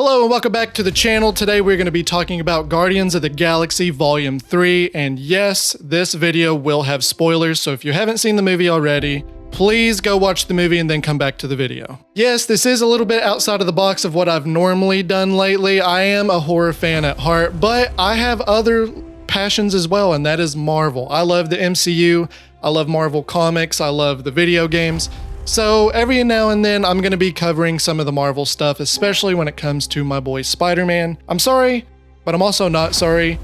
Hello and welcome back to the channel. Today we're going to be talking about Guardians of the Galaxy Volume 3, and yes, this video will have spoilers, so if you haven't seen the movie already, please go watch the movie and then come back to the video. Yes, this is a little bit outside of the box of what I've normally done lately. I am a horror fan at heart, but I have other passions as well, and that is Marvel. I love the MCU, I love Marvel comics, I love the video games. So every now and then I'm going to be covering some of the Marvel stuff, especially when it comes to my boy Spider-Man. I'm sorry, but I'm also not sorry.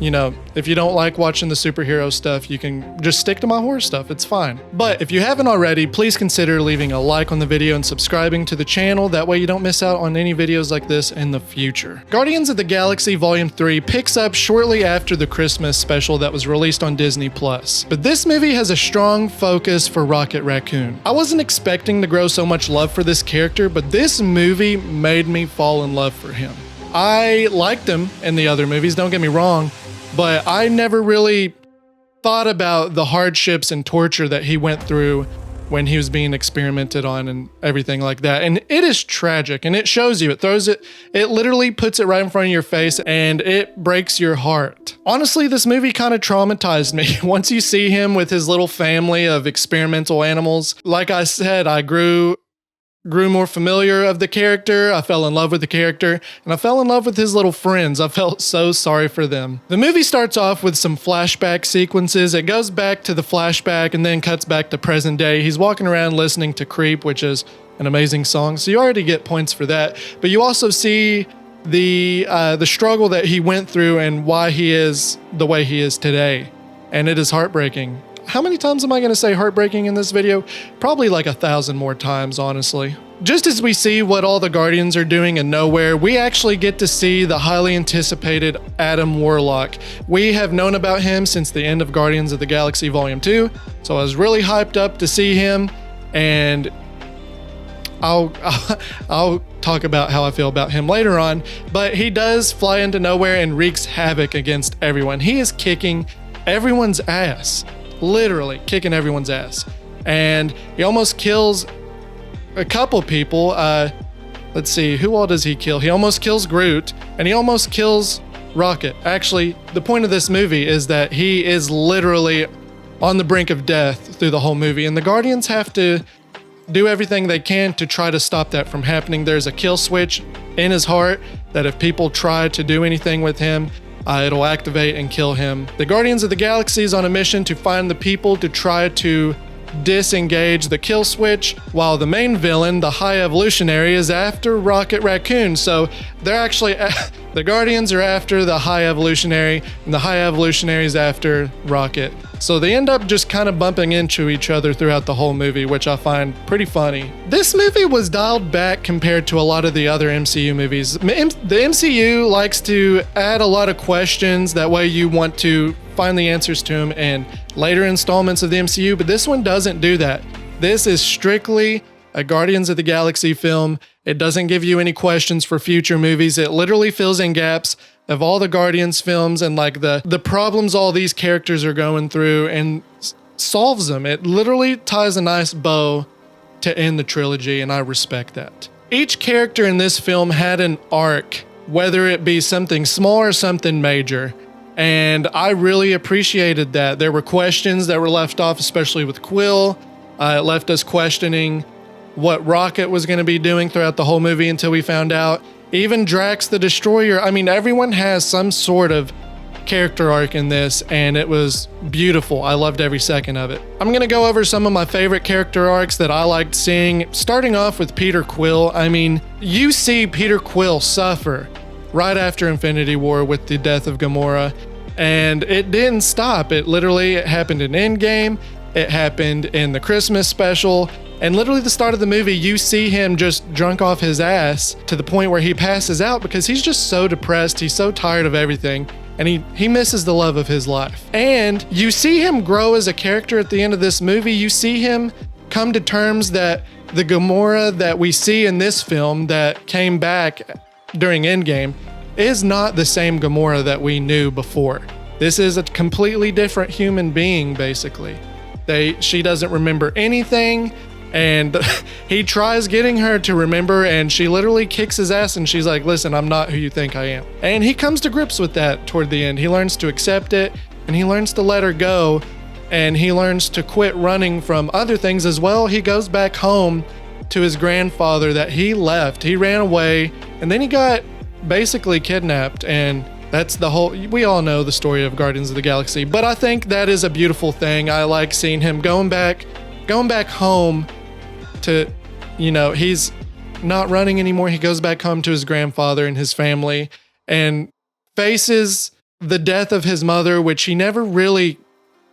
You know, if you don't like watching the superhero stuff, you can just stick to my horror stuff, it's fine. But if you haven't already, please consider leaving a like on the video and subscribing to the channel, that way you don't miss out on any videos like this in the future. Guardians of the Galaxy Volume 3 picks up shortly after the Christmas special that was released on Disney+. But this movie has a strong focus for Rocket Raccoon. I wasn't expecting to grow so much love for this character, but this movie made me fall in love for him. I liked him in the other movies, don't get me wrong, but I never really thought about the hardships and torture that he went through when he was being experimented on and everything like that. And it is tragic, and it shows you, it literally puts it right in front of your face, and it breaks your heart. Honestly, this movie kind of traumatized me. Once you see him with his little family of experimental animals, like I said, I grew more familiar of the character, I fell in love with the character, and I fell in love with his little friends. I felt so sorry for them. The movie starts off with some flashback sequences. It goes back to the flashback and then cuts back to present day. He's walking around listening to Creep, which is an amazing song, so you already get points for that. But you also see the struggle that he went through and why he is the way he is today, and it is heartbreaking. How many times am I going to say heartbreaking in this video? Probably like 1,000 more times, honestly. Just as we see what all the Guardians are doing in nowhere, we actually get to see the highly anticipated Adam Warlock. We have known about him since the end of Guardians of the Galaxy Volume 2, so I was really hyped up to see him, and I'll talk about how I feel about him later on, but he does fly into nowhere and wreaks havoc against everyone. He is kicking everyone's ass. Literally kicking everyone's ass, and he almost kills a couple people. Let's see, who all does he kill? He almost kills Groot, and he almost kills Rocket. Actually, the point of this movie is that he is literally on the brink of death through the whole movie, and the Guardians have to do everything they can to try to stop that from happening. There's a kill switch in his heart that if people try to do anything with him, it'll activate and kill him. The Guardians of the Galaxy is on a mission to find the people to try to disengage the kill switch, while the main villain, the High Evolutionary, is after Rocket Raccoon. So they're actually, the Guardians are after the High Evolutionary, and the High Evolutionary is after Rocket. So they end up just kind of bumping into each other throughout the whole movie, which I find pretty funny. This movie was dialed back compared to a lot of the other MCU movies. The MCU likes to add a lot of questions, that way you want to find the answers to them in later installments of the MCU, but this one doesn't do that. This is strictly a Guardians of the Galaxy film. It doesn't give you any questions for future movies. It literally fills in gaps of all the Guardians films and like the problems all these characters are going through, and solves them. It literally ties a nice bow to end the trilogy, and I respect that. Each character in this film had an arc, whether it be something small or something major, and I really appreciated that. There were questions that were left off, especially with Quill. It left us questioning what Rocket was going to be doing throughout the whole movie until we found out. Even Drax the Destroyer. I mean, everyone has some sort of character arc in this, and it was beautiful. I loved every second of it. I'm going to go over some of my favorite character arcs that I liked seeing, starting off with Peter Quill. I mean, you see Peter Quill suffer right after Infinity War with the death of Gamora, and it didn't stop. It happened in Endgame, it happened in the Christmas special, and literally the start of the movie, you see him just drunk off his ass to the point where he passes out because he's just so depressed, he's so tired of everything, and he misses the love of his life. And you see him grow as a character at the end of this movie. You see him come to terms that the Gamora that we see in this film that came back during Endgame is not the same Gamora that we knew before. This is a completely different human being, basically. She doesn't remember anything. And he tries getting her to remember, and she literally kicks his ass, and she's like, listen, I'm not who you think I am. And he comes to grips with that toward the end. He learns to accept it, and he learns to let her go, and he learns to quit running from other things as well. He goes back home to his grandfather that he left. He ran away, and then he got basically kidnapped, and that's the whole, we all know the story of Guardians of the Galaxy, but I think that is a beautiful thing. I like seeing him going back home to, he's not running anymore. He goes back home to his grandfather and his family and faces the death of his mother, which he never really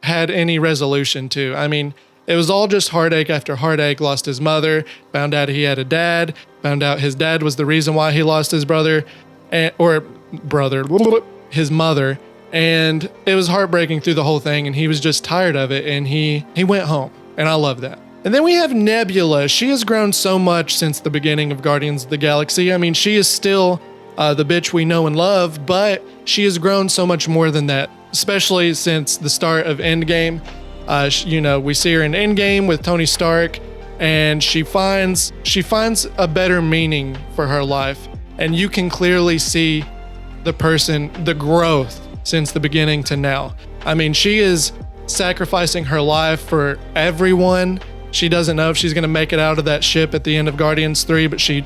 had any resolution to. I mean, it was all just heartache after heartache. Lost his mother, found out he had a dad, found out his dad was the reason why he lost his his mother. And it was heartbreaking through the whole thing, and he was just tired of it, and he went home, and I love that. And then we have Nebula. She has grown so much since the beginning of Guardians of the Galaxy. I mean, she is still the bitch we know and love, but she has grown so much more than that, especially since the start of Endgame. We see her in Endgame with Tony Stark, and she finds a better meaning for her life. And you can clearly see the growth since the beginning to now. I mean, she is sacrificing her life for everyone. She doesn't know if she's going to make it out of that ship at the end of Guardians 3, but she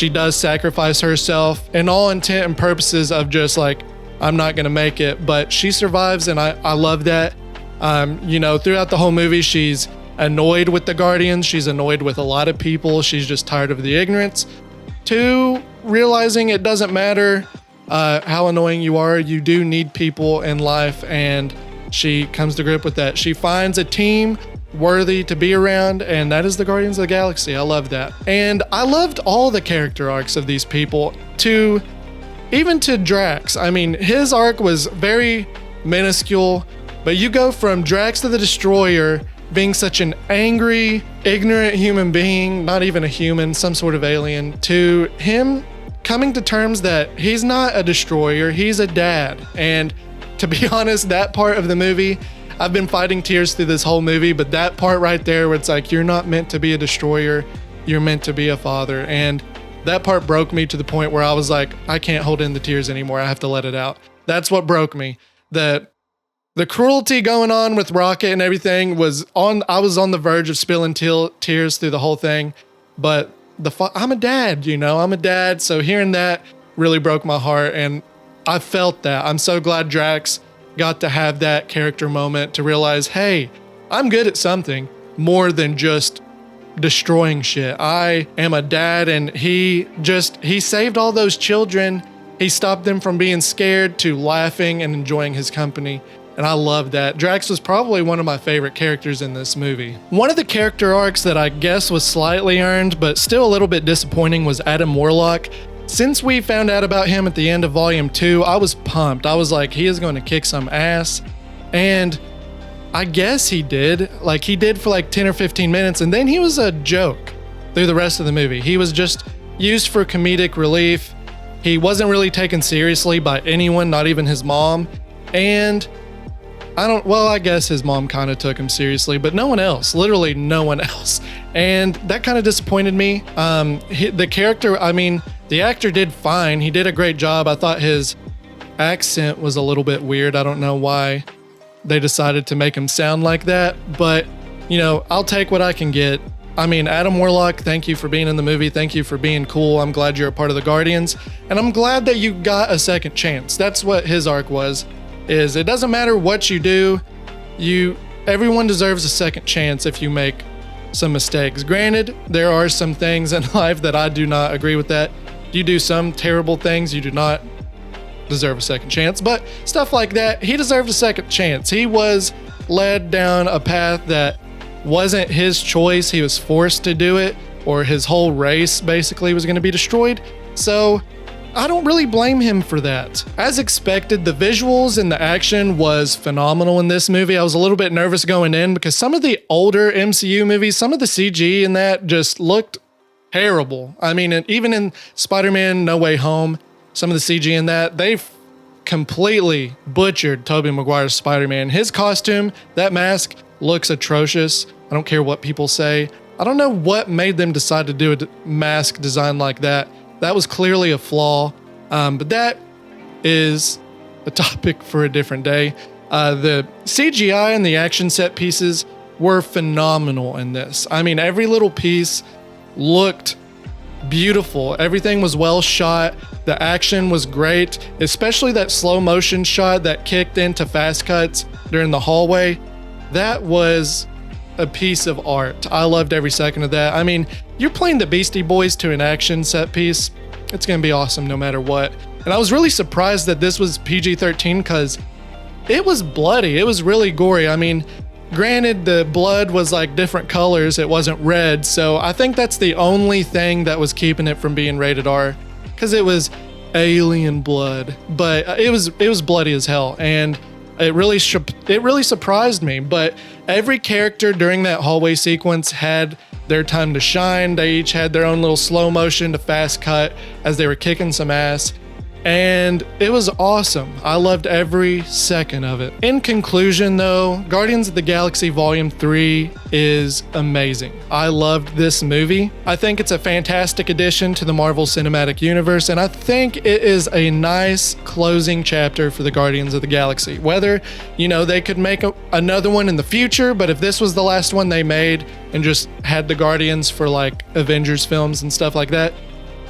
does sacrifice herself in all intent and purposes of just like, I'm not going to make it, but she survives, and I love that. Throughout the whole movie, she's annoyed with the Guardians. She's annoyed with a lot of people. She's just tired of the ignorance. To realizing it doesn't matter how annoying you are, you do need people in life, and she comes to grip with that. She finds a team worthy to be around, and that is the Guardians of the Galaxy. I love that. And I loved all the character arcs of these people, even to Drax. I mean, his arc was very minuscule, but you go from Drax the Destroyer being such an angry, ignorant human being, not even a human, some sort of alien, to him coming to terms that he's not a destroyer, he's a dad. And to be honest, that part of the movie, I've been fighting tears through this whole movie, but that part right there where it's like, you're not meant to be a destroyer, you're meant to be a father. And that part broke me to the point where I was like, I can't hold in the tears anymore, I have to let it out. That's what broke me. The cruelty going on with Rocket and everything I was on the verge of spilling tears through the whole thing, but I'm a dad, I'm a dad. So hearing that really broke my heart, and I felt that. I'm so glad Drax got to have that character moment to realize, hey, I'm good at something more than just destroying shit. I am a dad, and he saved all those children. He stopped them from being scared to laughing and enjoying his company. And I love that. Drax was probably one of my favorite characters in this movie. One of the character arcs that I guess was slightly earned, but still a little bit disappointing, was Adam Warlock. Since we found out about him at the end of Volume 2, I was pumped. I was like, he is going to kick some ass. And I guess he did. Like, he did for like 10 or 15 minutes, and then he was a joke through the rest of the movie. He was just used for comedic relief. He wasn't really taken seriously by anyone, not even his mom. And I guess his mom kind of took him seriously, but no one else, literally no one else. And that kind of disappointed me. The character, the actor did fine. He did a great job. I thought his accent was a little bit weird. I don't know why they decided to make him sound like that, but I'll take what I can get. Adam Warlock, thank you for being in the movie. Thank you for being cool. I'm glad you're a part of the Guardians, and I'm glad that you got a second chance. That's what his arc was. It doesn't matter what you do, everyone deserves a second chance if you make some mistakes. Granted, there are some things in life that I do not agree with that. You do some terrible things, you do not deserve a second chance, but stuff like that, he deserved a second chance. He was led down a path that wasn't his choice. He was forced to do it, or his whole race basically was going to be destroyed. So I don't really blame him for that. As expected, the visuals and the action was phenomenal in this movie. I was a little bit nervous going in because some of the older MCU movies, some of the CG in that just looked terrible. Even in Spider-Man No Way Home, some of the CG in that, they've completely butchered Tobey Maguire's Spider-Man. His costume, that mask, looks atrocious. I don't care what people say. I don't know what made them decide to do a mask design like that. That was clearly a flaw, but that is a topic for a different day. The CGI and the action set pieces were phenomenal in this. I mean, every little piece looked beautiful. Everything was well shot. The action was great, especially that slow motion shot that kicked into fast cuts during the hallway. That was a piece of art. I loved every second of that. I mean, you're playing the Beastie Boys to an action set piece. It's going to be awesome no matter what. And I was really surprised that this was PG-13 because it was bloody. It was really gory. I mean, granted, the blood was like different colors. It wasn't red. So I think that's the only thing that was keeping it from being rated R, because it was alien blood. But it was bloody as hell. And it really surprised me. But every character during that hallway sequence had their time to shine. They each had their own little slow motion to fast cut as they were kicking some ass. And it was awesome. I loved every second of it. In conclusion though, Guardians of the Galaxy Volume 3 is amazing. I loved this movie. I think it's a fantastic addition to the Marvel Cinematic Universe, and I think it is a nice closing chapter for the Guardians of the Galaxy. Whether, they could make another one in the future, but if this was the last one they made and just had the Guardians for like Avengers films and stuff like that,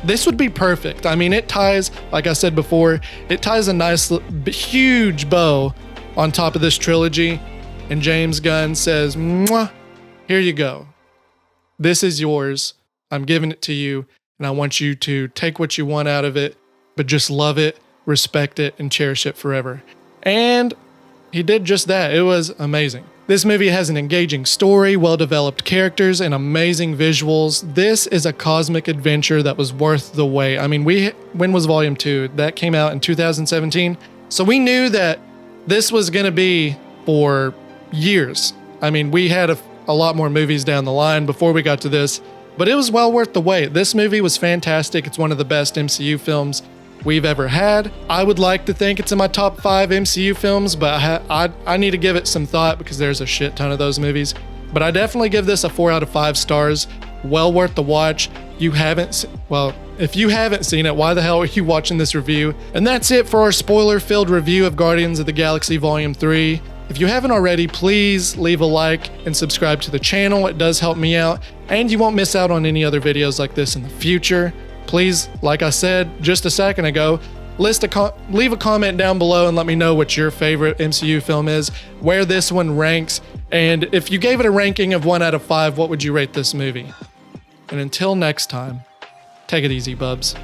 this would be perfect. I mean, it ties, like I said before, it ties a nice, huge bow on top of this trilogy. And James Gunn says, "Mwah, here you go. This is yours. I'm giving it to you. And I want you to take what you want out of it, but just love it, respect it, and cherish it forever." And he did just that. It was amazing. This movie has an engaging story, well-developed characters, and amazing visuals. This is a cosmic adventure that was worth the wait. I mean, when was Volume 2? That came out in 2017. So we knew that this was going to be for years. I mean, we had a lot more movies down the line before we got to this, but it was well worth the wait. This movie was fantastic. It's one of the best MCU films we've ever had. I would like to think it's in my top 5 MCU films, but I need to give it some thought because there's a shit ton of those movies. But I definitely give this a 4 out of 5 stars. Well worth the watch. If you haven't seen it, why the hell are you watching this review? And that's it for our spoiler-filled review of Guardians of the Galaxy Volume 3. If you haven't already, please leave a like and subscribe to the channel. It does help me out, and you won't miss out on any other videos like this in the future. Please, like I said just a second ago, leave a comment down below and let me know what your favorite MCU film is, where this one ranks, and if you gave it a ranking of 1 out of 5, what would you rate this movie? And until next time, take it easy, bubs.